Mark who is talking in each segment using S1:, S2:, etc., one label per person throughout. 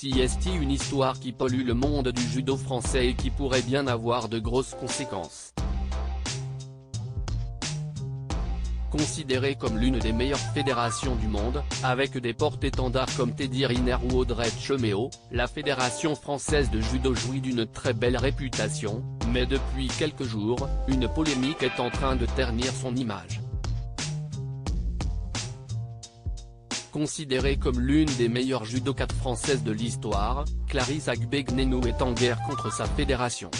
S1: C'est une histoire qui pollue le monde du judo français et qui pourrait bien avoir de grosses conséquences. Considérée comme l'une des meilleures fédérations du monde, avec des porte-étendards comme Teddy Riner ou Audrey Cheméo, la Fédération française de judo jouit d'une très belle réputation, mais depuis quelques jours, une polémique est en train de ternir son image. Considérée comme l'une des meilleures judokates françaises de l'histoire, Clarisse Agbenienou est en guerre contre sa fédération.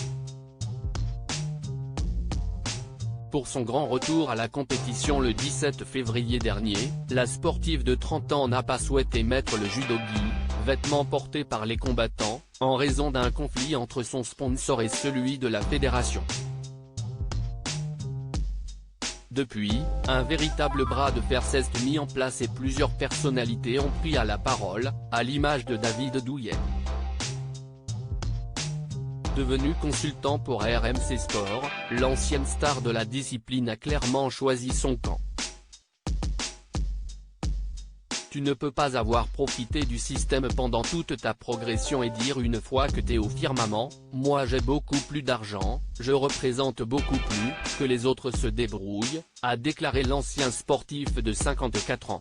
S1: Pour son grand retour à la compétition le 17 février dernier, la sportive de 30 ans n'a pas souhaité mettre le judogi, vêtement porté par les combattants, en raison d'un conflit entre son sponsor et celui de la fédération. Depuis, un véritable bras de fer s'est mis en place et plusieurs personnalités ont pris à la parole, à l'image de David Douillet. Devenu consultant pour RMC Sport, l'ancienne star de la discipline a clairement choisi son camp. Tu ne peux pas avoir profité du système pendant toute ta progression et dire une fois que t'es au firmament, moi j'ai beaucoup plus d'argent, je représente beaucoup plus, que les autres se débrouillent, a déclaré l'ancien sportif de 54 ans.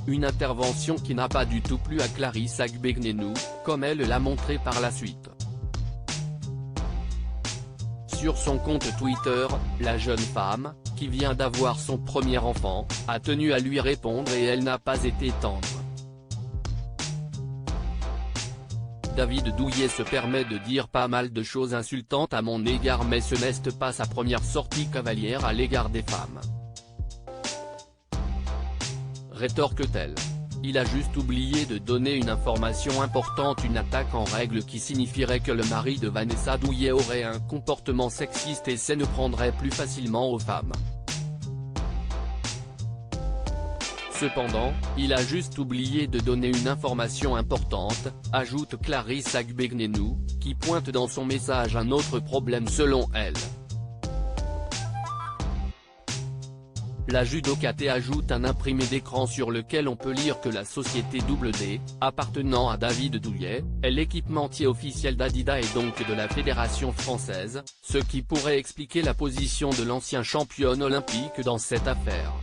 S1: Une intervention qui n'a pas du tout plu à Clarisse Agbenienou, comme elle l'a montré par la suite. Sur son compte Twitter, la jeune femme, qui vient d'avoir son premier enfant, a tenu à lui répondre et elle n'a pas été tendre. David Douillet se permet de dire pas mal de choses insultantes à mon égard mais ce n'est pas sa première sortie cavalière à l'égard des femmes. Rétorque-t-elle. Il a juste oublié de donner une information importante, une attaque en règle qui signifierait que le mari de Vanessa Douillet aurait un comportement sexiste et s'en prendrait plus facilement aux femmes. Cependant, il a juste oublié de donner une information importante, ajoute Clarisse Agbenienou, qui pointe dans son message un autre problème selon elle. La judokate ajoute un imprimé d'écran sur lequel on peut lire que la société D, appartenant à David Douillet, est l'équipementier officiel d'Adidas et donc de la fédération française, ce qui pourrait expliquer la position de l'ancien championne olympique dans cette affaire.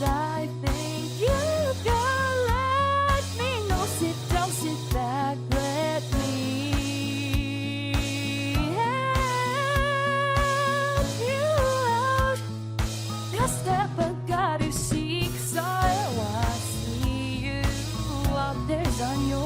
S2: I think you can let me know. Sit down, sit back, let me help you out. Just step back, got to seek, so I see you out there's on your